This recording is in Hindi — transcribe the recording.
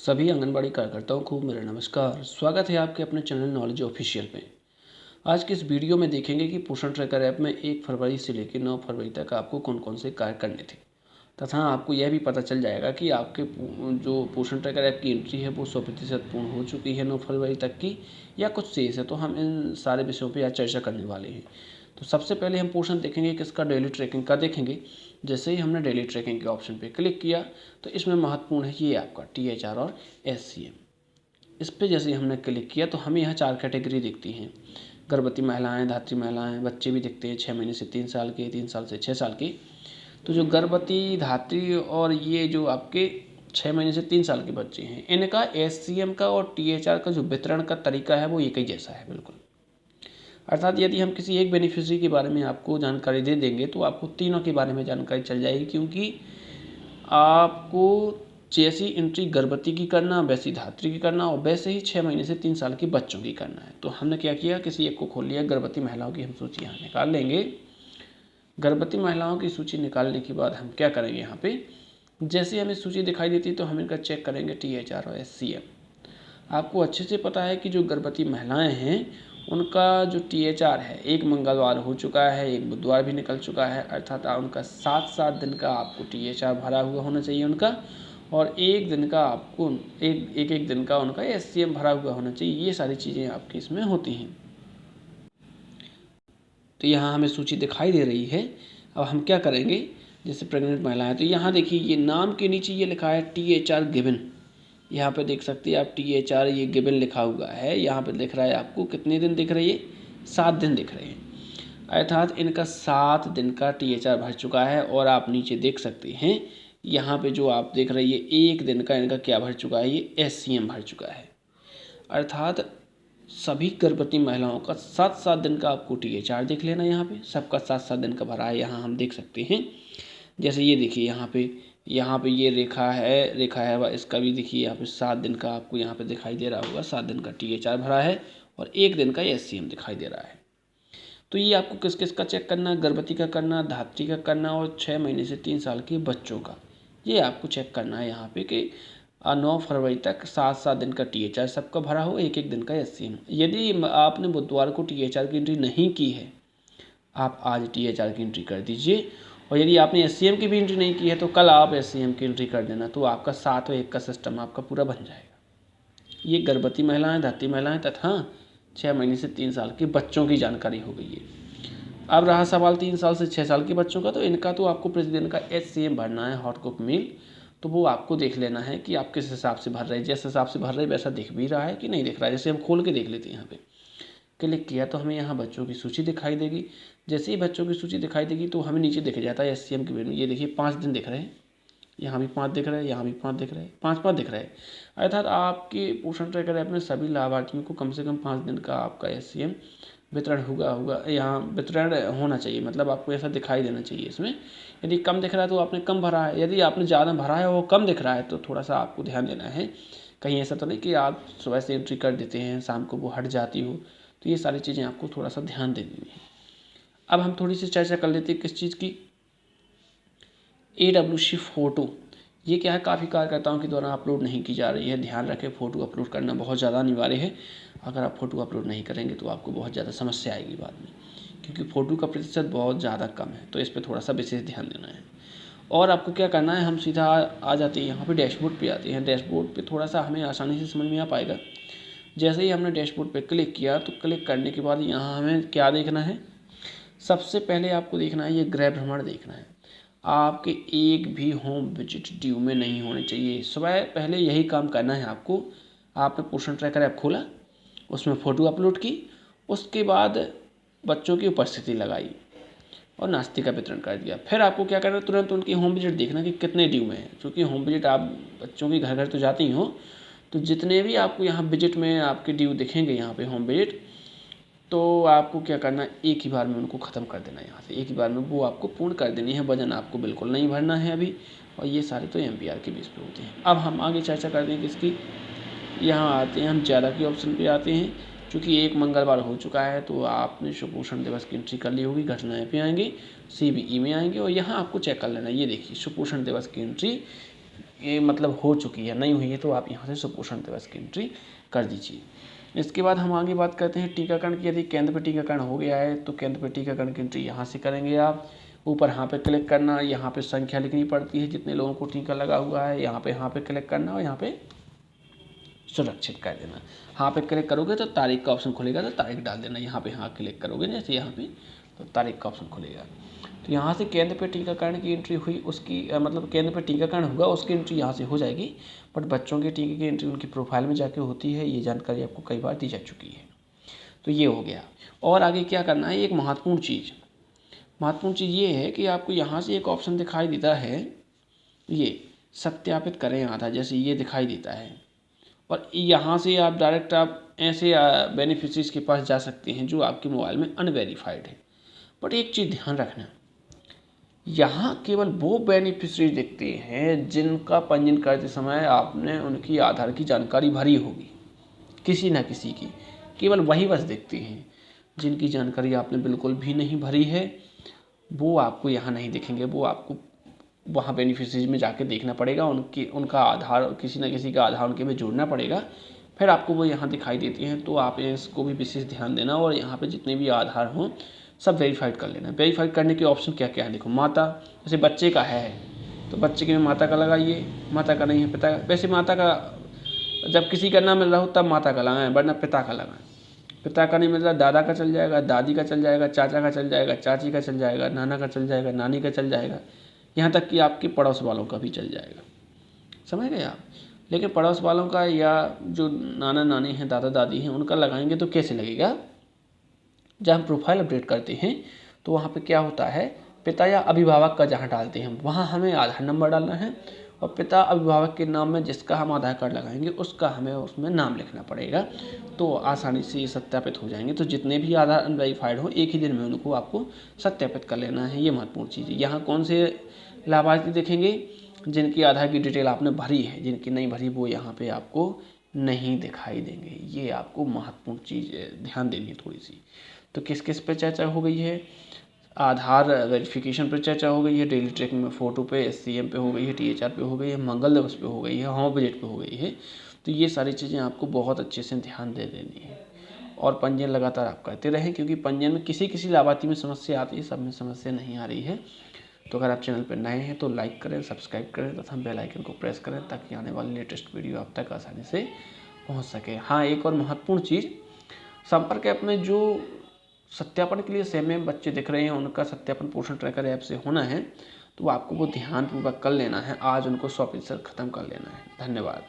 सभी आंगनबाड़ी कार्यकर्ताओं को मेरा नमस्कार। स्वागत है आपके अपने चैनल नॉलेज ऑफिशियल पे। आज की इस वीडियो में देखेंगे कि पोषण ट्रैकर ऐप में 1 फरवरी से लेकर 9 फरवरी तक आपको कौन कौन से कार्य करने थे, तथा आपको यह भी पता चल जाएगा कि आपके जो पोषण ट्रैकर ऐप की एंट्री है वो 100% पूर्ण हो चुकी है 9 फरवरी तक की, या कुछ शेष है। तो हम इन सारे विषयों पर आज चर्चा करने वाले हैं। तो सबसे पहले हम पोषण देखेंगे किसका, डेली ट्रैकिंग का देखेंगे। जैसे ही हमने डेली ट्रैकिंग के ऑप्शन पे क्लिक किया तो इसमें महत्वपूर्ण है ये आपका THR और SCM। इस पर जैसे ही हमने क्लिक किया तो हमें यहाँ 4 कैटेगरी दिखती हैं। गर्भवती महिलाएं, धात्री महिलाएं, बच्चे भी दिखते हैं 6 महीने से 3 साल के, 3 साल से 6 साल के। तो जो गर्भवती, धात्री और ये जो आपके 6 महीने से 3 साल के बच्चे हैं, इनका SCM का और THR का जो वितरण का तरीका है वो एक ही जैसा है बिल्कुल। अर्थात यदि हम किसी एक बेनिफिशियरी के बारे में आपको जानकारी दे देंगे तो आपको तीनों के बारे में जानकारी चल जाएगी, क्योंकि आपको जैसी एंट्री गर्भवती की करना, वैसी धात्री की करना और वैसे ही 6 महीने से 3 साल के बच्चों की करना है। तो हमने क्या किया, किसी एक को खोल लिया। गर्भवती महिलाओं की हम सूची यहाँ निकाल लेंगे। गर्भवती महिलाओं की सूची निकालने के बाद हम क्या करेंगे, यहाँ पे जैसे हमें सूची दिखाई देती है तो हम इनका चेक करेंगे THR और SCM। आपको अच्छे से पता है कि जो गर्भवती महिलाएं हैं उनका जो THR है, एक मंगलवार हो चुका है, एक बुधवार भी निकल चुका है। अर्थात उनका 7-7 दिन का आपको THR भरा हुआ होना चाहिए उनका, और एक दिन का आपको एक दिन का उनका SCM भरा हुआ होना चाहिए। ये सारी चीज़ें आपकी इसमें होती हैं। तो यहाँ हमें सूची दिखाई दे रही है। अब हम क्या करेंगे, जैसे प्रेग्नेंट महिलाएं, तो यहाँ देखिए ये नाम के नीचे ये लिखा है THR गिवन। यहाँ पे देख सकते हैं आप THR ये गिवन लिखा हुआ है। यहाँ पे दिख रहा है आपको कितने दिन दिख रही है, 7 दिन दिख रहे हैं। अर्थात इनका 7 दिन का THR भर चुका है। और आप नीचे देख सकते हैं यहाँ पे जो आप देख रही है 1 दिन का इनका क्या भर चुका है, ये SCM भर चुका है। अर्थात सभी गर्भवती महिलाओं का 7-7 दिन का आपको THR देख लेना। यहाँ पे सबका 7-7 दिन का भरा है, यहाँ हम देख सकते हैं। जैसे ये देखिए यहाँ पे ये रेखा है इसका भी देखिए यहाँ पे 7 दिन का आपको यहाँ पे दिखाई दे रहा होगा। 7 दिन का THR भरा है और 1 दिन का SCM दिखाई दे रहा है। तो ये आपको किस किस का चेक करना है, गर्भवती का करना, धात्री का करना और 6 महीने से 3 साल के बच्चों का। ये आपको चेक करना है यहाँ पे कि 9 फरवरी तक 7-7 दिन का THR सबका भरा हो, 1-1 दिन का SCM। यदि आपने बुधवार को THR की एंट्री नहीं की है, आप आज THR की एंट्री कर दीजिए। और यदि आपने SCM की भी एंट्री नहीं की है तो कल आप SCM की एंट्री कर देना। तो आपका 7 और 1 का सिस्टम आपका पूरा बन जाएगा। ये गर्भवती महिलाएं, धात्री महिलाएं तथा 6 महीने से 3 साल के बच्चों की जानकारी हो गई है। अब रहा सवाल 3 साल से 6 साल के बच्चों का, तो इनका तो आपको प्रतिदिन का SCM भरना है, हॉट कुक मील। तो वो आपको देख लेना है कि आप किस हिसाब से भर रहे हैं। जिस हिसाब से भर रहे हैं वैसा दिख भी रहा है कि नहीं दिख रहा है। जैसे हम खोल के देख लेते हैं, यहाँ पे क्लिक किया तो हमें यहाँ बच्चों की सूची दिखाई देगी। जैसे ही बच्चों की सूची दिखाई देगी तो हमें नीचे दिख जाता है SCM की वैल्यू। ये देखिए 5 दिन दिख रहे हैं, यहाँ भी 5 दिख रहे हैं, यहाँ भी 5 दिख रहे हैं, 5-5 दिख रहे हैं। अर्थात आपके पोषण ट्रैकर ऐप में सभी लाभार्थियों को कम से कम 5 दिन का आपका SCM वितरण होगा यहाँ वितरण होना चाहिए। मतलब आपको ऐसा दिखाई देना चाहिए इसमें। यदि कम दिख रहा है तो आपने कम भरा है, यदि आपने ज़्यादा भरा है और वो कम दिख रहा है तो थोड़ा सा आपको ध्यान देना है। कहीं ऐसा तो नहीं कि आप सुबह से एंट्री कर देते हैं, शाम को वो हट जाती हो। तो ये सारी चीज़ें आपको थोड़ा सा ध्यान देनी है। अब हम थोड़ी सी चर्चा कर लेते हैं किस चीज़ की, AWC फ़ोटो। ये क्या है, काफ़ी कार्यकर्ताओं के द्वारा अपलोड नहीं की जा रही है। ध्यान रखें, फ़ोटो अपलोड करना बहुत ज़्यादा अनिवार्य है। अगर आप फ़ोटो अपलोड नहीं करेंगे तो आपको बहुत ज़्यादा समस्या आएगी बाद में, क्योंकि फ़ोटो का प्रतिशत बहुत ज़्यादा कम है। तो इस पर थोड़ा सा विशेष ध्यान देना है। और आपको क्या करना है, हम सीधा आ जाते हैं यहाँ पे डैशबोर्ड पे आते हैं। डैशबोर्ड पे थोड़ा सा हमें आसानी से समझ में आ पाएगा। जैसे ही हमने डैशबोर्ड पे क्लिक किया तो क्लिक करने के बाद यहाँ हमें क्या देखना है, सबसे पहले आपको देखना है ये गृह भ्रमण देखना है। आपके एक भी होम विजिट ड्यू में नहीं होने चाहिए। सुबह पहले यही काम करना है आपको। आपने पोषण ट्रैकर ऐप खोला, उसमें फ़ोटो अपलोड की, उसके बाद बच्चों की उपस्थिति लगाई और नाश्ते का वितरण कर दिया। फिर आपको क्या करना है, तुरंत उनकी होम विजिट देखना कि कितने ड्यू में है। क्योंकि होम विजिट आप बच्चों की घर घर तो जाती हो, तो जितने भी आपको यहाँ विजिट में आपके ड्यू दिखेंगे यहाँ पे होम विजिट, तो आपको क्या करना है, एक ही बार में उनको ख़त्म कर देना है। यहाँ से एक ही बार में वो आपको पूर्ण कर देनी है। वजन आपको बिल्कुल नहीं भरना है अभी। और ये सारे तो MPR के बेस पे होते हैं। अब हम आगे चर्चा करते हैं किसकी, यहाँ आते हैं हम ज़्यादा के ऑप्शन पे आते हैं। चूँकि एक मंगलवार हो चुका है तो आपने सुपोषण दिवस की एंट्री कर ली होगी। घटनाएँ पे आएंगे, CBE में आएंगे और यहाँ आपको चेक कर लेना। ये देखिए सुपोषण दिवस की एंट्री ये मतलब हो चुकी है, नहीं हुई है, तो आप यहाँ से सुपोषण दिवस की एंट्री कर दीजिए। इसके बाद हम आगे बात करते हैं टीकाकरण की। यदि केंद्र पर टीकाकरण हो गया है तो केंद्र पर टीकाकरण की एंट्री यहाँ से करेंगे आप। ऊपर यहाँ पे क्लिक करना, यहाँ पे संख्या लिखनी पड़ती है जितने लोगों को टीका लगा हुआ है, यहाँ पे क्लिक करना और यहाँ पे सुरक्षित कर देना। यहाँ पे क्लिक करोगे तो तारीख का ऑप्शन खुलेगा, तो तारीख डाल देना। यहाँ पे क्लिक करोगे जैसे यहाँ पे, तो तारीख का ऑप्शन खुलेगा। तो यहाँ से केंद्र पे टीकाकरण की एंट्री हुई, उसकी मतलब केंद्र पे टीकाकरण होगा उसकी एंट्री यहाँ से हो जाएगी। बट बच्चों के टीके की एंट्री उनकी प्रोफाइल में जाके होती है, ये जानकारी आपको कई बार दी जा चुकी है। तो ये हो गया। और आगे क्या करना है, एक महत्वपूर्ण चीज़ ये है कि आपको यहाँ से एक ऑप्शन दिखाई देता है, ये सत्यापित करें आधार, जैसे ये दिखाई देता है। और यहाँ से आप डायरेक्ट आप ऐसे बेनिफिशरीज के पास जा सकते हैं जो आपके मोबाइल में अनवेरीफाइड है। बट एक चीज़ ध्यान रखना, यहाँ केवल वो बेनिफिशरीज दिखते हैं जिनका पंजीयन करते समय आपने उनकी आधार की जानकारी भरी होगी, किसी ना किसी की, केवल वही बस दिखते हैं। जिनकी जानकारी आपने बिल्कुल भी नहीं भरी है वो आपको यहाँ नहीं दिखेंगे, वो आपको वहाँ बेनिफिशरीज में जाके देखना पड़ेगा, उनका आधार, किसी न किसी का आधार उनके में जोड़ना पड़ेगा, फिर आपको वो यहाँ दिखाई देती हैं। तो आप इसको भी विशेष ध्यान देना और यहाँ पे जितने भी आधार हों सब वेरीफाइड कर लेना। वेरीफाइड करने के ऑप्शन क्या क्या है, देखो माता, जैसे बच्चे का है तो बच्चे के में माता का लगाइए, माता का नहीं है पिता का। वैसे माता का जब किसी का ना मिल रहा हो तब माता का लगाएं, वरना पिता का लगाएं। पिता का नहीं मिल रहा, दादा का चल जाएगा, दादी का चल जाएगा, चाचा का चल जाएगा, चाची का चल जाएगा, नाना का चल जाएगा, नानी का चल जाएगा, यहाँ तक कि आपके पड़ोस वालों का भी चल जाएगा। समझ गए आप। लेकिन पड़ोस वालों का या जो नाना नानी हैं, दादा दादी हैं, उनका लगाएंगे तो कैसे लगेगा, जब हम प्रोफाइल अपडेट करते हैं तो वहाँ पे क्या होता है, पिता या अभिभावक का जहाँ डालते हैं वहाँ हमें आधार नंबर डालना है और पिता अभिभावक के नाम में जिसका हम आधार कार्ड लगाएंगे उसका हमें उसमें नाम लिखना पड़ेगा। तो आसानी से ये सत्यापित हो जाएंगे। तो जितने भी आधार अनवेरीफाइड हो एक ही दिन में उनको आपको सत्यापित कर लेना है, ये महत्वपूर्ण चीज़ है। यहाँ कौन से लाभार्थी देखेंगे, जिनकी आधार की डिटेल आपने भरी है, जिनकी नहीं भरी वो यहाँ पे आपको नहीं दिखाई देंगे। ये आपको महत्वपूर्ण चीज़ ध्यान देनी है थोड़ी सी। तो किस किस पे चर्चा हो गई है, आधार वेरिफिकेशन पर चर्चा हो गई है, डेली ट्रैकिंग में फ़ोटो पे, SCM पे हो गई है, THR पे हो गई है, मंगल दिवस पे हो गई है, होम विजिट पे हो गई है। तो ये सारी चीज़ें आपको बहुत अच्छे से ध्यान दे देनी है और पंजीयन लगातार आप करते रहें, क्योंकि पंजीयन में किसी लाभार्थी में समस्या आती है, सब में समस्या नहीं आ रही है। तो अगर आप चैनल पर नए हैं तो लाइक करें, सब्सक्राइब करें तथा बेल आइकन को प्रेस करें ताकि आने वाली लेटेस्ट वीडियो आप तक आसानी से पहुँच सके। हाँ, एक और महत्वपूर्ण चीज़, संपर्क ऐप में जो सत्यापन के लिए सेम बच्चे दिख रहे हैं उनका सत्यापन पोषण ट्रैकर ऐप से होना है, तो आपको वो ध्यानपूर्वक कर लेना है। आज उनको 100% ख़त्म कर लेना है। धन्यवाद।